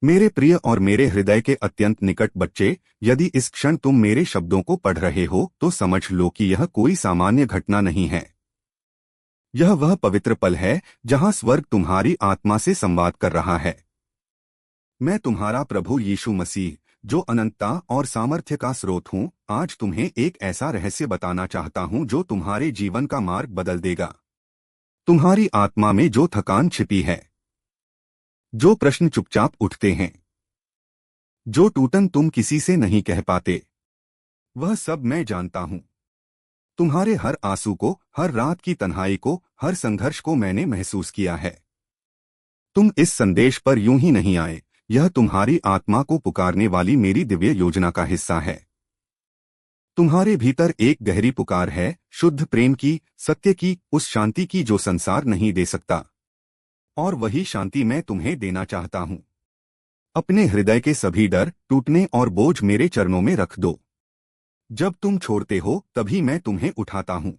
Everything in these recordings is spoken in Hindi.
मेरे प्रिय और मेरे हृदय के अत्यंत निकट बच्चे, यदि इस क्षण तुम मेरे शब्दों को पढ़ रहे हो तो समझ लो कि यह कोई सामान्य घटना नहीं है। यह वह पवित्र पल है जहां स्वर्ग तुम्हारी आत्मा से संवाद कर रहा है। मैं तुम्हारा प्रभु यीशु मसीह, जो अनंतता और सामर्थ्य का स्रोत हूं, आज तुम्हें एक ऐसा रहस्य बताना चाहता हूं जो तुम्हारे जीवन का मार्ग बदल देगा। तुम्हारी आत्मा में जो थकान छिपी है, जो प्रश्न चुपचाप उठते हैं, जो टूटन तुम किसी से नहीं कह पाते, वह सब मैं जानता हूं। तुम्हारे हर आंसू को, हर रात की तन्हाई को, हर संघर्ष को मैंने महसूस किया है। तुम इस संदेश पर यूं ही नहीं आए, यह तुम्हारी आत्मा को पुकारने वाली मेरी दिव्य योजना का हिस्सा है। तुम्हारे भीतर एक गहरी पुकार है, शुद्ध प्रेम की, सत्य की, उस शांति की जो संसार नहीं दे सकता। और वही शांति मैं तुम्हें देना चाहता हूं। अपने हृदय के सभी डर, टूटने और बोझ मेरे चरणों में रख दो। जब तुम छोड़ते हो तभी मैं तुम्हें उठाता हूं।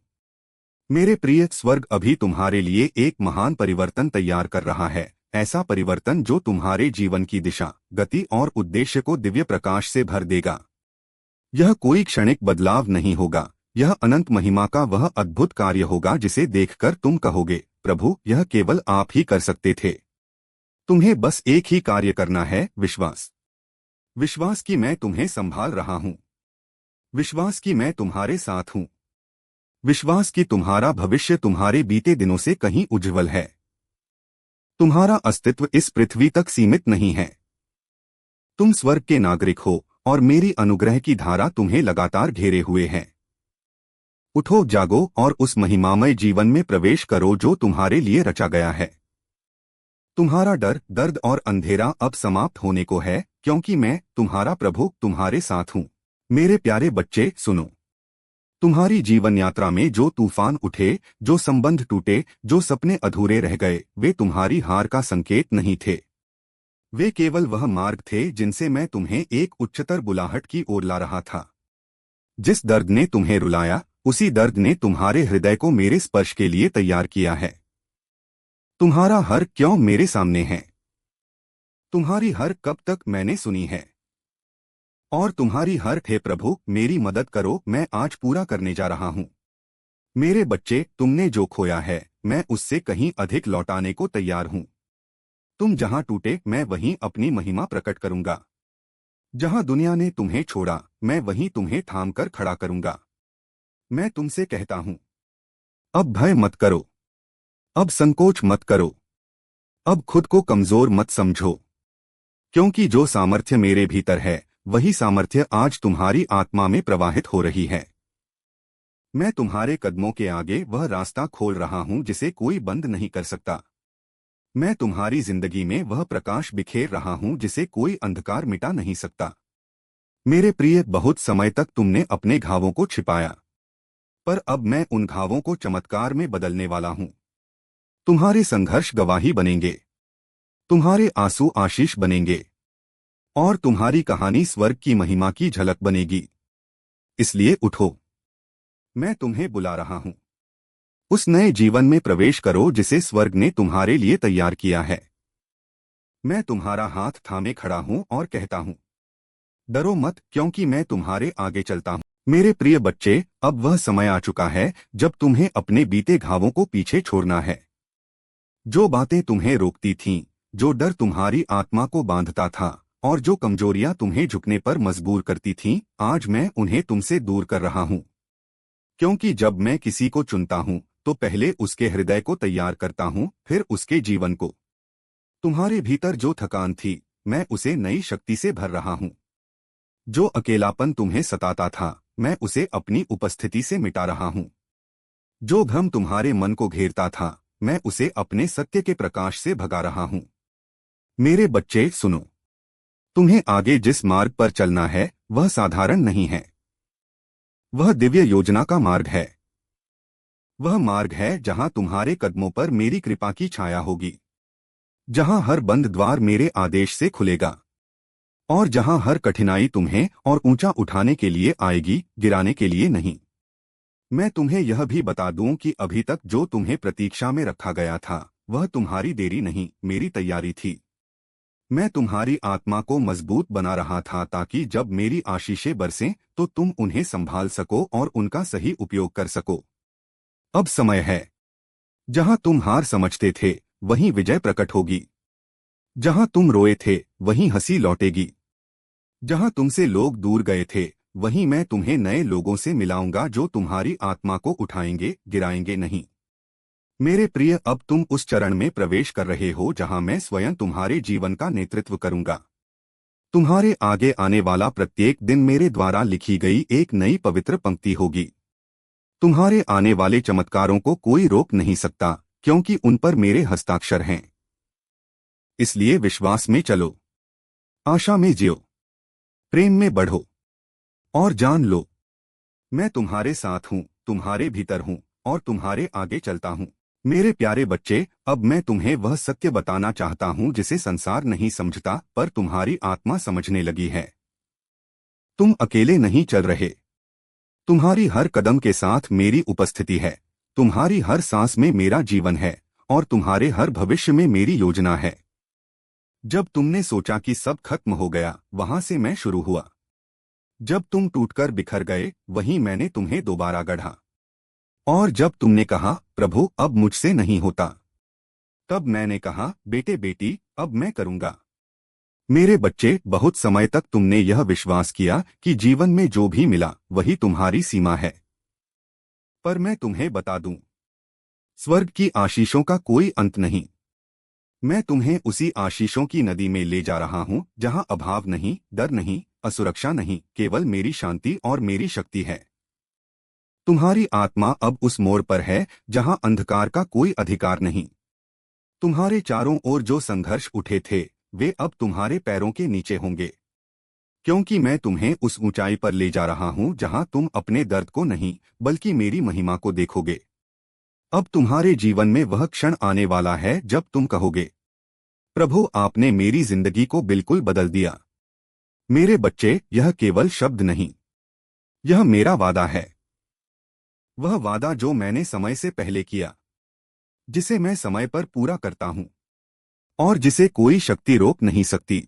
मेरे प्रिय, स्वर्ग अभी तुम्हारे लिए एक महान परिवर्तन तैयार कर रहा है, ऐसा परिवर्तन जो तुम्हारे जीवन की दिशा, गति और उद्देश्य को दिव्य प्रकाश से भर देगा। यह कोई क्षणिक बदलाव नहीं होगा, यह अनंत महिमा का वह अद्भुत कार्य होगा जिसे देखकर तुम कहोगे, प्रभु, यह केवल आप ही कर सकते थे। तुम्हें बस एक ही कार्य करना है, विश्वास। विश्वास कि मैं तुम्हें संभाल रहा हूं। विश्वास कि मैं तुम्हारे साथ हूं। विश्वास कि तुम्हारा भविष्य तुम्हारे बीते दिनों से कहीं उज्ज्वल है। तुम्हारा अस्तित्व इस पृथ्वी तक सीमित नहीं है। तुम स्वर्ग के नागरिक हो और मेरी अनुग्रह की धारा तुम्हें लगातार घेरे हुए है। उठो, जागो और उस महिमामय जीवन में प्रवेश करो जो तुम्हारे लिए रचा गया है। तुम्हारा डर, दर्द और अंधेरा अब समाप्त होने को है, क्योंकि मैं, तुम्हारा प्रभु, तुम्हारे साथ हूं। मेरे प्यारे बच्चे, सुनो। तुम्हारी जीवन यात्रा में जो तूफान उठे, जो संबंध टूटे, जो सपने अधूरे रह गए, वे तुम्हारी हार का संकेत नहीं थे। वे केवल वह मार्ग थे जिनसे मैं तुम्हें एक उच्चतर बुलाहट की ओर ला रहा था। जिस दर्द ने तुम्हें रुलाया, उसी दर्द ने तुम्हारे हृदय को मेरे स्पर्श के लिए तैयार किया है। तुम्हारा हर क्यों मेरे सामने है। तुम्हारी हर कब तक मैंने सुनी है। और तुम्हारी हर, हे प्रभु, मेरी मदद करो, मैं आज पूरा करने जा रहा हूं। मेरे बच्चे, तुमने जो खोया है, मैं उससे कहीं अधिक लौटाने को तैयार हूं। तुम जहां टूटे, मैं वहीं अपनी महिमा प्रकट करूंगा। जहां दुनिया ने तुम्हें छोड़ा, मैं वहीं तुम्हें थाम कर खड़ा करूंगा। मैं तुमसे कहता हूं, अब भय मत करो। अब संकोच मत करो। अब खुद को कमजोर मत समझो। क्योंकि जो सामर्थ्य मेरे भीतर है, वही सामर्थ्य आज तुम्हारी आत्मा में प्रवाहित हो रही है। मैं तुम्हारे कदमों के आगे वह रास्ता खोल रहा हूं जिसे कोई बंद नहीं कर सकता। मैं तुम्हारी जिंदगी में वह प्रकाश बिखेर रहा हूं जिसे कोई अंधकार मिटा नहीं सकता। मेरे प्रिय, बहुत समय तक तुमने अपने घावों को छिपाया, पर अब मैं उन घावों को चमत्कार में बदलने वाला हूं। तुम्हारे संघर्ष गवाही बनेंगे। तुम्हारे आंसू आशीष बनेंगे। और तुम्हारी कहानी स्वर्ग की महिमा की झलक बनेगी। इसलिए उठो, मैं तुम्हें बुला रहा हूं। उस नए जीवन में प्रवेश करो जिसे स्वर्ग ने तुम्हारे लिए तैयार किया है। मैं तुम्हारा हाथ थामे खड़ा हूं और कहता हूं, डरो मत, क्योंकि मैं तुम्हारे आगे चलता हूं। मेरे प्रिय बच्चे, अब वह समय आ चुका है जब तुम्हें अपने बीते घावों को पीछे छोड़ना है। जो बातें तुम्हें रोकती थीं, जो डर तुम्हारी आत्मा को बांधता था, और जो कमजोरियां तुम्हें झुकने पर मजबूर करती थीं, आज मैं उन्हें तुमसे दूर कर रहा हूं। क्योंकि जब मैं किसी को चुनता हूं, तो पहले उसके हृदय को तैयार करता हूं, फिर उसके जीवन को। तुम्हारे भीतर जो थकान थी, मैं उसे नई शक्ति से भर रहा हूं। जो अकेलापन तुम्हें सताता था, मैं उसे अपनी उपस्थिति से मिटा रहा हूं। जो भ्रम तुम्हारे मन को घेरता था, मैं उसे अपने सत्य के प्रकाश से भगा रहा हूं। मेरे बच्चे, सुनो। तुम्हें आगे जिस मार्ग पर चलना है, वह साधारण नहीं है। वह दिव्य योजना का मार्ग है। वह मार्ग है जहां तुम्हारे कदमों पर मेरी कृपा की छाया होगी। जहां हर बंद द्वार मेरे आदेश से खुलेगा। और जहां हर कठिनाई तुम्हें और ऊंचा उठाने के लिए आएगी, गिराने के लिए नहीं। मैं तुम्हें यह भी बता दूं कि अभी तक जो तुम्हें प्रतीक्षा में रखा गया था, वह तुम्हारी देरी नहीं, मेरी तैयारी थी। मैं तुम्हारी आत्मा को मजबूत बना रहा था ताकि जब मेरी आशीषें बरसें तो तुम उन्हें संभाल सको और उनका सही उपयोग कर सको। अब समय है। जहां तुम हार समझते थे वहीं विजय प्रकट होगी। जहां तुम रोए थे वहीं हंसी लौटेगी। जहां तुमसे लोग दूर गए थे वहीं मैं तुम्हें नए लोगों से मिलाऊंगा जो तुम्हारी आत्मा को उठाएंगे, गिराएंगे नहीं। मेरे प्रिय, अब तुम उस चरण में प्रवेश कर रहे हो जहां मैं स्वयं तुम्हारे जीवन का नेतृत्व करूंगा। तुम्हारे आगे आने वाला प्रत्येक दिन मेरे द्वारा लिखी गई एक नई पवित्र पंक्ति होगी। तुम्हारे आने वाले चमत्कारों को कोई रोक नहीं सकता, क्योंकि उन पर मेरे हस्ताक्षर हैं। इसलिए विश्वास में चलो, आशा में जियो, प्रेम में बढ़ो और जान लो, मैं तुम्हारे साथ हूं, तुम्हारे भीतर हूं और तुम्हारे आगे चलता हूं। मेरे प्यारे बच्चे, अब मैं तुम्हें वह सत्य बताना चाहता हूं जिसे संसार नहीं समझता पर तुम्हारी आत्मा समझने लगी है। तुम अकेले नहीं चल रहे। तुम्हारी हर कदम के साथ मेरी उपस्थिति है। तुम्हारी हर सांस में मेरा जीवन है और तुम्हारे हर भविष्य में मेरी योजना है। जब तुमने सोचा कि सब खत्म हो गया, वहां से मैं शुरू हुआ। जब तुम टूटकर बिखर गए, वहीं मैंने तुम्हें दोबारा गढ़ा। और जब तुमने कहा, प्रभु अब मुझसे नहीं होता, तब मैंने कहा, बेटे बेटी अब मैं करूंगा। मेरे बच्चे, बहुत समय तक तुमने यह विश्वास किया कि जीवन में जो भी मिला वही तुम्हारी सीमा है। पर मैं तुम्हें बता दूं, स्वर्ग की आशीषों का कोई अंत नहीं। मैं तुम्हें उसी आशीषों की नदी में ले जा रहा हूं जहां अभाव नहीं, डर नहीं, असुरक्षा नहीं, केवल मेरी शांति और मेरी शक्ति है। तुम्हारी आत्मा अब उस मोड़ पर है जहां अंधकार का कोई अधिकार नहीं। तुम्हारे चारों ओर जो संघर्ष उठे थे वे अब तुम्हारे पैरों के नीचे होंगे, क्योंकि मैं तुम्हें उस ऊंचाई पर ले जा रहा हूं जहां तुम अपने दर्द को नहीं बल्कि मेरी महिमा को देखोगे। अब तुम्हारे जीवन में वह क्षण आने वाला है जब तुम कहोगे, प्रभु आपने मेरी जिंदगी को बिल्कुल बदल दिया। मेरे बच्चे, यह केवल शब्द नहीं, यह मेरा वादा है। वह वादा जो मैंने समय से पहले किया, जिसे मैं समय पर पूरा करता हूं और जिसे कोई शक्ति रोक नहीं सकती।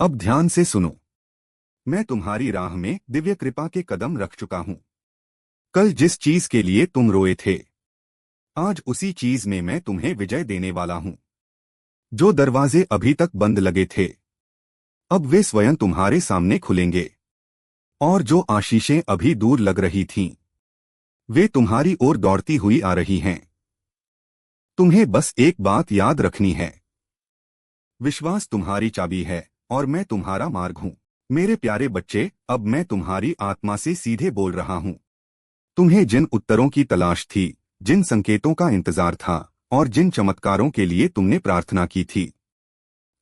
अब ध्यान से सुनो, मैं तुम्हारी राह में दिव्य कृपा के कदम रख चुका हूं। कल जिस चीज के लिए तुम रोए थे, आज उसी चीज में मैं तुम्हें विजय देने वाला हूं। जो दरवाजे अभी तक बंद लगे थे, अब वे स्वयं तुम्हारे सामने खुलेंगे। और जो आशीषें अभी दूर लग रही थीं, वे तुम्हारी ओर दौड़ती हुई आ रही हैं। तुम्हें बस एक बात याद रखनी है, विश्वास तुम्हारी चाबी है और मैं तुम्हारा मार्ग हूं। मेरे प्यारे बच्चे, अब मैं तुम्हारी आत्मा से सीधे बोल रहा हूं। तुम्हें जिन उत्तरों की तलाश थी, जिन संकेतों का इंतजार था और जिन चमत्कारों के लिए तुमने प्रार्थना की थी,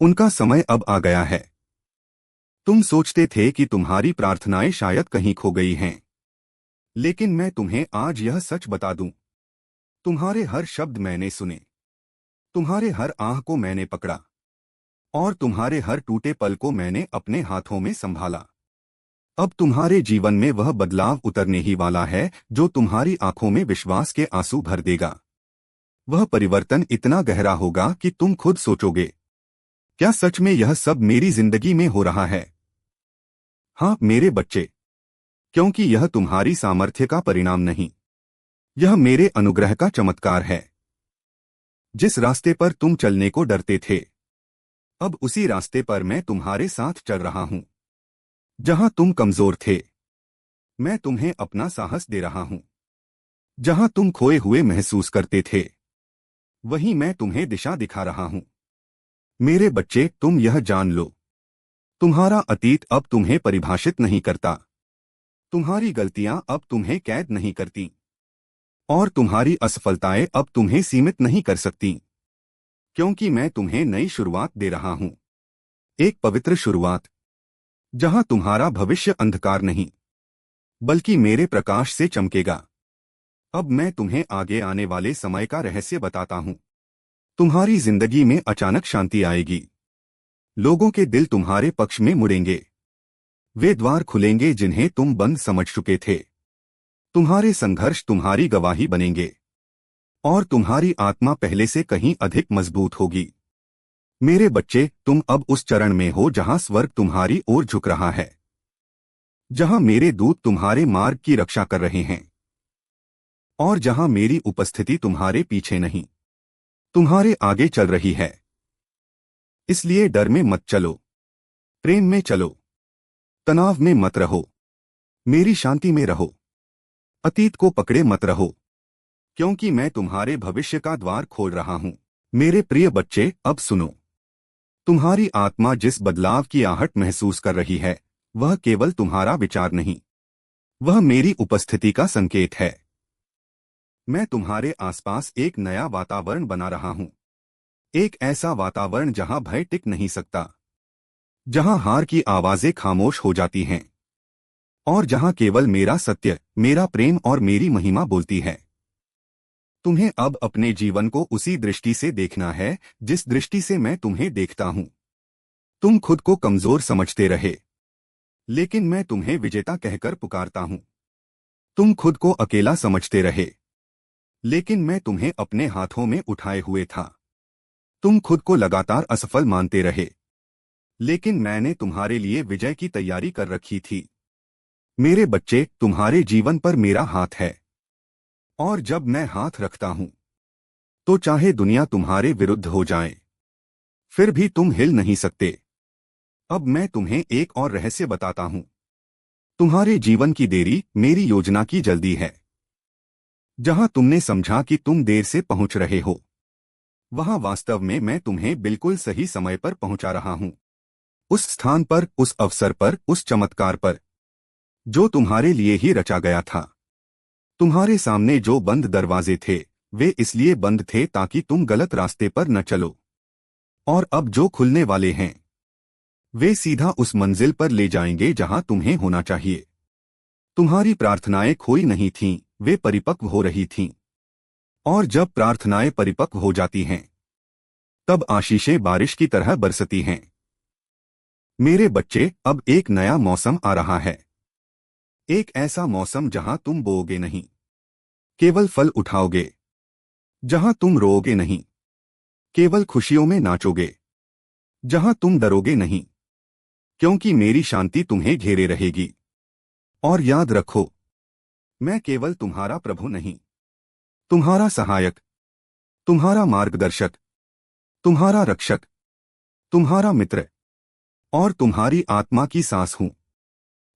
उनका समय अब आ गया है। तुम सोचते थे कि तुम्हारी प्रार्थनाएं शायद कहीं खो गई हैं, लेकिन मैं तुम्हें आज यह सच बता दूं, तुम्हारे हर शब्द मैंने सुने, तुम्हारे हर आह को मैंने पकड़ा और तुम्हारे हर टूटे पल को मैंने अपने हाथों में संभाला। अब तुम्हारे जीवन में वह बदलाव उतरने ही वाला है जो तुम्हारी आंखों में विश्वास के आंसू भर देगा। वह परिवर्तन इतना गहरा होगा कि तुम खुद सोचोगे, क्या सच में यह सब मेरी जिंदगी में हो रहा है? हाँ मेरे बच्चे, क्योंकि यह तुम्हारी सामर्थ्य का परिणाम नहीं, यह मेरे अनुग्रह का चमत्कार है। जिस रास्ते पर तुम चलने को डरते थे, अब उसी रास्ते पर मैं तुम्हारे साथ चल रहा हूं। जहां तुम कमजोर थे, मैं तुम्हें अपना साहस दे रहा हूं। जहां तुम खोए हुए महसूस करते थे, वहीं मैं तुम्हें दिशा दिखा रहा हूं। मेरे बच्चे, तुम यह जान लो, तुम्हारा अतीत अब तुम्हें परिभाषित नहीं करता, तुम्हारी गलतियां अब तुम्हें कैद नहीं करती और तुम्हारी असफलताएं अब तुम्हें सीमित नहीं कर सकती, क्योंकि मैं तुम्हें नई शुरुआत दे रहा हूं। एक पवित्र शुरुआत, जहां तुम्हारा भविष्य अंधकार नहीं बल्कि मेरे प्रकाश से चमकेगा। अब मैं तुम्हें आगे आने वाले समय का रहस्य बताता हूं। तुम्हारी जिंदगी में अचानक शांति आएगी। लोगों के दिल तुम्हारे पक्ष में मुड़ेंगे। वे द्वार खुलेंगे जिन्हें तुम बंद समझ चुके थे। तुम्हारे संघर्ष तुम्हारी गवाही बनेंगे और तुम्हारी आत्मा पहले से कहीं अधिक मजबूत होगी। मेरे बच्चे, तुम अब उस चरण में हो जहां स्वर्ग तुम्हारी ओर झुक रहा है, जहां मेरे दूत तुम्हारे मार्ग की रक्षा कर रहे हैं और जहां मेरी उपस्थिति तुम्हारे पीछे नहीं, तुम्हारे आगे चल रही है। इसलिए डर में मत चलो, प्रेम में चलो, तनाव में मत रहो, मेरी शांति में रहो। अतीत को पकड़े मत रहो, क्योंकि मैं तुम्हारे भविष्य का द्वार खोल रहा हूं। मेरे प्रिय बच्चे, अब सुनो। तुम्हारी आत्मा जिस बदलाव की आहट महसूस कर रही है, वह केवल तुम्हारा विचार नहीं, वह मेरी उपस्थिति का संकेत है। मैं तुम्हारे आसपास एक नया वातावरण बना रहा हूं, एक ऐसा वातावरण जहां भय टिक नहीं सकता, जहां हार की आवाजें खामोश हो जाती हैं और जहां केवल मेरा सत्य, मेरा प्रेम और मेरी महिमा बोलती है। तुम्हें अब अपने जीवन को उसी दृष्टि से देखना है जिस दृष्टि से मैं तुम्हें देखता हूं। तुम खुद को कमजोर समझते रहे, लेकिन मैं तुम्हें विजेता कहकर पुकारता हूं। तुम खुद को अकेला समझते रहे, लेकिन मैं तुम्हें अपने हाथों में उठाए हुए था। तुम खुद को लगातार असफल मानते रहे, लेकिन मैंने तुम्हारे लिए विजय की तैयारी कर रखी थी। मेरे बच्चे, तुम्हारे जीवन पर मेरा हाथ है, और जब मैं हाथ रखता हूं तो चाहे दुनिया तुम्हारे विरुद्ध हो जाए, फिर भी तुम हिल नहीं सकते। अब मैं तुम्हें एक और रहस्य बताता हूं। तुम्हारे जीवन की देरी मेरी योजना की जल्दी है। जहां तुमने समझा कि तुम देर से पहुंच रहे हो, वहां वास्तव में मैं तुम्हें बिल्कुल सही समय पर पहुंचा रहा हूं। उस स्थान पर, उस अवसर पर, उस चमत्कार पर जो तुम्हारे लिए ही रचा गया था। तुम्हारे सामने जो बंद दरवाजे थे, वे इसलिए बंद थे ताकि तुम गलत रास्ते पर न चलो, और अब जो खुलने वाले हैं वे सीधा उस मंजिल पर ले जाएंगे जहां तुम्हें होना चाहिए। तुम्हारी प्रार्थनाएं खोई नहीं थीं, वे परिपक्व हो रही थीं, और जब प्रार्थनाएं परिपक्व हो जाती हैं, तब आशीषें बारिश की तरह बरसती हैं। मेरे बच्चे, अब एक नया मौसम आ रहा है, एक ऐसा मौसम जहां तुम बोओगे नहीं, केवल फल उठाओगे, जहां तुम रोओगे नहीं, केवल खुशियों में नाचोगे, जहां तुम डरोगे नहीं, क्योंकि मेरी शांति तुम्हें घेरे रहेगी। और याद रखो, मैं केवल तुम्हारा प्रभु नहीं, तुम्हारा सहायक, तुम्हारा मार्गदर्शक, तुम्हारा रक्षक, तुम्हारा मित्र और तुम्हारी आत्मा की सांस हूं।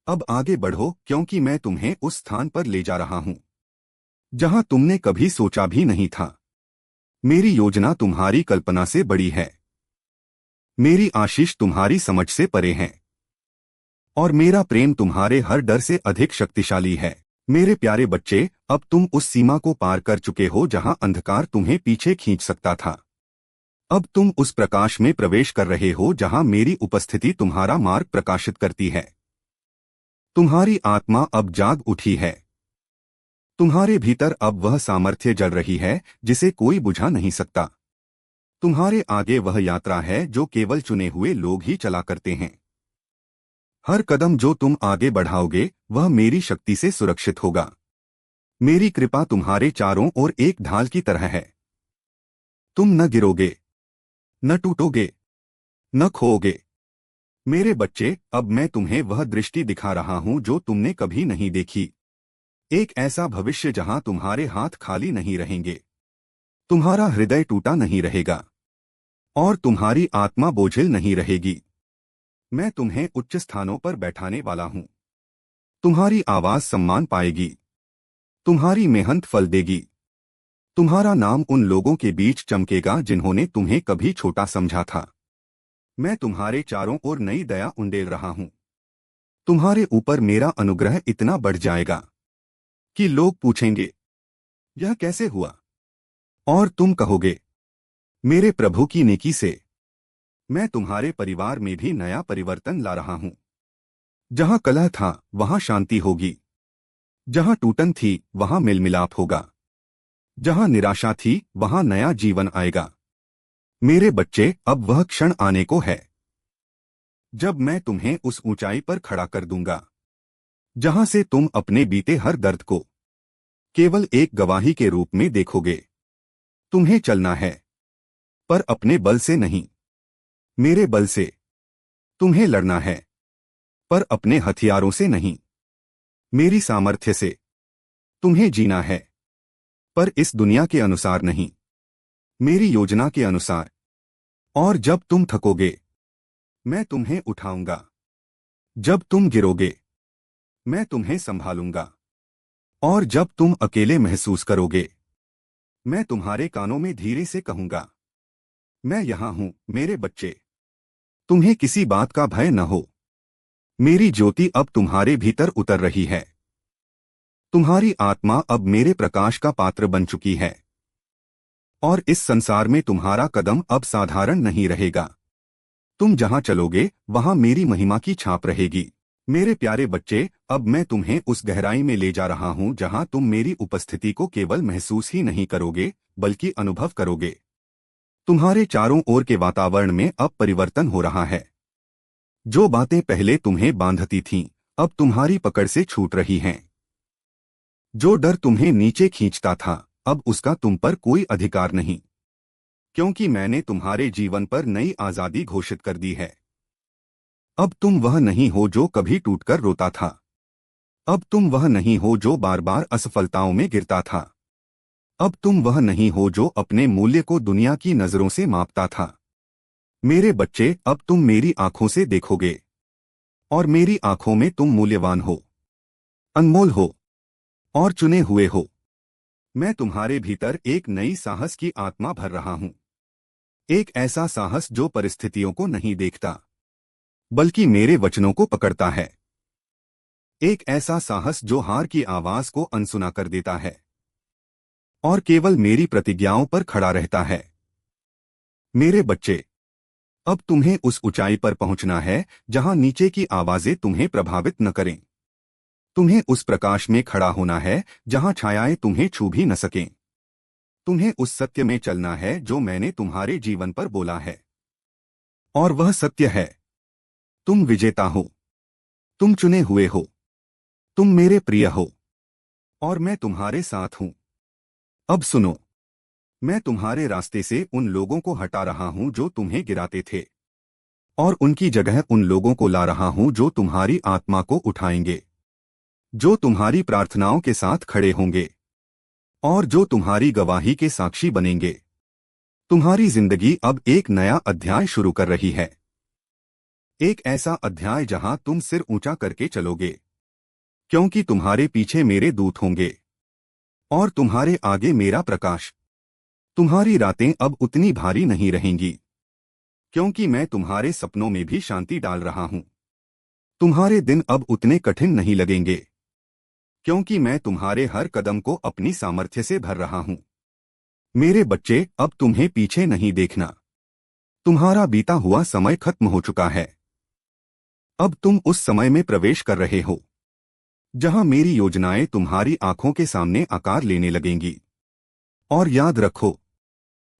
अब आगे बढ़ो, क्योंकि मैं तुम्हें उस स्थान पर ले जा रहा हूं जहां तुमने कभी सोचा भी नहीं था। मेरी योजना तुम्हारी कल्पना से बड़ी है, मेरी आशीष तुम्हारी समझ से परे है, और मेरा प्रेम तुम्हारे हर डर से अधिक शक्तिशाली है। मेरे प्यारे बच्चे, अब तुम उस सीमा को पार कर चुके हो जहां अंधकार तुम्हें पीछे खींच सकता था। अब तुम उस प्रकाश में प्रवेश कर रहे हो जहां मेरी उपस्थिति तुम्हारा मार्ग प्रकाशित करती है। तुम्हारी आत्मा अब जाग उठी है। तुम्हारे भीतर अब वह सामर्थ्य जल रही है जिसे कोई बुझा नहीं सकता। तुम्हारे आगे वह यात्रा है जो केवल चुने हुए लोग ही चला करते हैं। हर कदम जो तुम आगे बढ़ाओगे, वह मेरी शक्ति से सुरक्षित होगा। मेरी कृपा तुम्हारे चारों ओर एक ढाल की तरह है। तुम न गिरोगे, न टूटोगे, न खोओगे। मेरे बच्चे, अब मैं तुम्हें वह दृष्टि दिखा रहा हूं जो तुमने कभी नहीं देखी। एक ऐसा भविष्य जहां तुम्हारे हाथ खाली नहीं रहेंगे, तुम्हारा हृदय टूटा नहीं रहेगा, और तुम्हारी आत्मा बोझिल नहीं रहेगी। मैं तुम्हें उच्च स्थानों पर बैठाने वाला हूं। तुम्हारी आवाज सम्मान पाएगी, तुम्हारी मेहनत फल देगी। तुम्हारा नाम उन लोगों के बीच चमकेगा जिन्होंने तुम्हें कभी छोटा समझा था। मैं तुम्हारे चारों ओर नई दया उंडेल रहा हूं। तुम्हारे ऊपर मेरा अनुग्रह इतना बढ़ जाएगा कि लोग पूछेंगे, यह कैसे हुआ? और तुम कहोगे, मेरे प्रभु की नेकी से। मैं तुम्हारे परिवार में भी नया परिवर्तन ला रहा हूं। जहां कलह था, वहां शांति होगी। जहां टूटन थी, वहां मेलमिलाप होगा। जहां निराशा थी, वहां नया जीवन आएगा। मेरे बच्चे, अब वह क्षण आने को है जब मैं तुम्हें उस ऊंचाई पर खड़ा कर दूंगा जहां से तुम अपने बीते हर दर्द को केवल एक गवाही के रूप में देखोगे। तुम्हें चलना है, पर अपने बल से नहीं, मेरे बल से तुम्हें लड़ना है, पर अपने हथियारों से नहीं। मेरी सामर्थ्य से तुम्हें जीना है, पर इस दुनिया के अनुसार नहीं, मेरी योजना के अनुसार। और जब तुम थकोगे, मैं तुम्हें उठाऊंगा। जब तुम गिरोगे, मैं तुम्हें संभालूंगा। और जब तुम अकेले महसूस करोगे, मैं तुम्हारे कानों में धीरे से कहूंगा, मैं यहां हूं मेरे बच्चे। तुम्हें किसी बात का भय न हो। मेरी ज्योति अब तुम्हारे भीतर उतर रही है। तुम्हारी आत्मा अब मेरे प्रकाश का पात्र बन चुकी है। और इस संसार में तुम्हारा कदम अब साधारण नहीं रहेगा। तुम जहां चलोगे वहां मेरी महिमा की छाप रहेगी। मेरे प्यारे बच्चे, अब मैं तुम्हें उस गहराई में ले जा रहा हूं जहां तुम मेरी उपस्थिति को केवल महसूस ही नहीं करोगे, बल्कि अनुभव करोगे। तुम्हारे चारों ओर के वातावरण में अब परिवर्तन हो रहा है। जो बातें पहले तुम्हें बांधती थीं, अब तुम्हारी पकड़ से छूट रही हैं। जो डर तुम्हें नीचे खींचता था, अब उसका तुम पर कोई अधिकार नहीं, क्योंकि मैंने तुम्हारे जीवन पर नई आजादी घोषित कर दी है। अब तुम वह नहीं हो जो कभी टूटकर रोता था। अब तुम वह नहीं हो जो बार बार असफलताओं में गिरता था। अब तुम वह नहीं हो जो अपने मूल्य को दुनिया की नजरों से मापता था। मेरे बच्चे, अब तुम मेरी आंखों से देखोगे, और मेरी आंखों में तुम मूल्यवान हो, अनमोल हो और चुने हुए हो। मैं तुम्हारे भीतर एक नई साहस की आत्मा भर रहा हूं। एक ऐसा साहस जो परिस्थितियों को नहीं देखता, बल्कि मेरे वचनों को पकड़ता है। एक ऐसा साहस जो हार की आवाज को अनसुना कर देता है और केवल मेरी प्रतिज्ञाओं पर खड़ा रहता है। मेरे बच्चे, अब तुम्हें उस ऊंचाई पर पहुंचना है जहां नीचे की आवाजें तुम्हें प्रभावित न करें। तुम्हें उस प्रकाश में खड़ा होना है जहां छायाएं तुम्हें छू भी न सकें। तुम्हें उस सत्य में चलना है जो मैंने तुम्हारे जीवन पर बोला है। और वह सत्य है, तुम विजेता हो, तुम चुने हुए हो, तुम मेरे प्रिय हो, और मैं तुम्हारे साथ हूं। अब सुनो, मैं तुम्हारे रास्ते से उन लोगों को हटा रहा हूं जो तुम्हें गिराते थे, और उनकी जगह उन लोगों को ला रहा हूं जो तुम्हारी आत्मा को उठाएंगे, जो तुम्हारी प्रार्थनाओं के साथ खड़े होंगे, और जो तुम्हारी गवाही के साक्षी बनेंगे। तुम्हारी जिंदगी अब एक नया अध्याय शुरू कर रही है। एक ऐसा अध्याय जहां तुम सिर ऊंचा करके चलोगे, क्योंकि तुम्हारे पीछे मेरे दूत होंगे, और तुम्हारे आगे मेरा प्रकाश। तुम्हारी रातें अब उतनी भारी नहीं रहेंगी, क्योंकि मैं तुम्हारे सपनों में भी शांति डाल रहा हूं। तुम्हारे दिन अब उतने कठिन नहीं लगेंगे, क्योंकि मैं तुम्हारे हर कदम को अपनी सामर्थ्य से भर रहा हूं। मेरे बच्चे, अब तुम्हें पीछे नहीं देखना। तुम्हारा बीता हुआ समय खत्म हो चुका है। अब तुम उस समय में प्रवेश कर रहे हो जहां मेरी योजनाएं तुम्हारी आंखों के सामने आकार लेने लगेंगी। और याद रखो,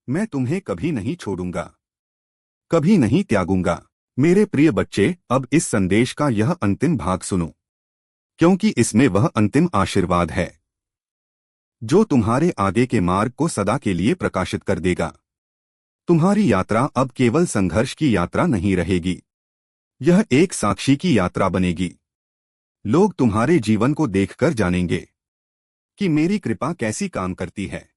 मैं तुम्हें कभी नहीं छोड़ूंगा, कभी नहीं त्यागूंगा। मेरे प्रिय बच्चे, अब इस संदेश का यह अंतिम भाग सुनो, क्योंकि इसमें वह अंतिम आशीर्वाद है जो तुम्हारे आगे के मार्ग को सदा के लिए प्रकाशित कर देगा। तुम्हारी यात्रा अब केवल संघर्ष की यात्रा नहीं रहेगी, यह एक साक्षी की यात्रा बनेगी। लोग तुम्हारे जीवन को देखकर जानेंगे कि मेरी कृपा कैसी काम करती है।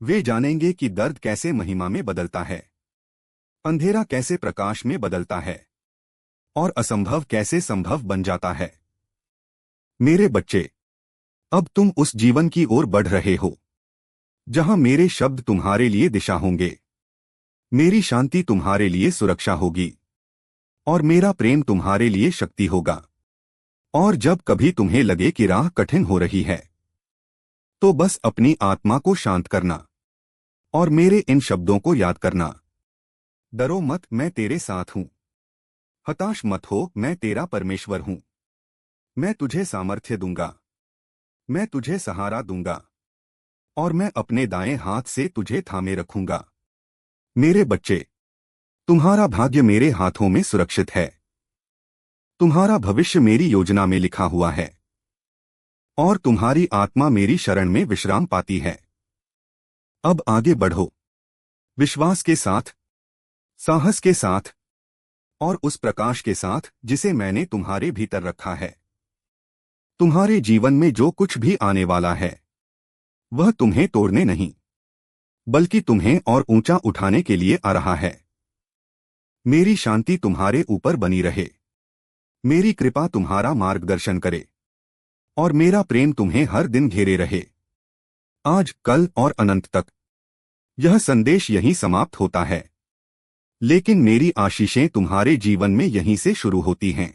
वे जानेंगे कि दर्द कैसे महिमा में बदलता है, अंधेरा कैसे प्रकाश में बदलता है, और असंभव कैसे संभव बन जाता है। मेरे बच्चे, अब तुम उस जीवन की ओर बढ़ रहे हो जहां मेरे शब्द तुम्हारे लिए दिशा होंगे, मेरी शांति तुम्हारे लिए सुरक्षा होगी, और मेरा प्रेम तुम्हारे लिए शक्ति होगा। और जब कभी तुम्हें लगे कि राह कठिन हो रही है, तो बस अपनी आत्मा को शांत करना और मेरे इन शब्दों को याद करना। डरो मत, मैं तेरे साथ हूं। हताश मत हो, मैं तेरा परमेश्वर हूं। मैं तुझे सामर्थ्य दूंगा, मैं तुझे सहारा दूंगा, और मैं अपने दाएं हाथ से तुझे थामे रखूंगा। मेरे बच्चे, तुम्हारा भाग्य मेरे हाथों में सुरक्षित है। तुम्हारा भविष्य मेरी योजना में लिखा हुआ है, और तुम्हारी आत्मा मेरी शरण में विश्राम पाती है। अब आगे बढ़ो, विश्वास के साथ, साहस के साथ और उस प्रकाश के साथ जिसे मैंने तुम्हारे भीतर रखा है। तुम्हारे जीवन में जो कुछ भी आने वाला है वह तुम्हें तोड़ने नहीं बल्कि तुम्हें और ऊंचा उठाने के लिए आ रहा है। मेरी शांति तुम्हारे ऊपर बनी रहे, मेरी कृपा तुम्हारा मार्गदर्शन करे और मेरा प्रेम तुम्हें हर दिन घेरे रहे, आज, कल और अनंत तक। यह संदेश यहीं समाप्त होता है, लेकिन मेरी आशीषें तुम्हारे जीवन में यहीं से शुरू होती हैं।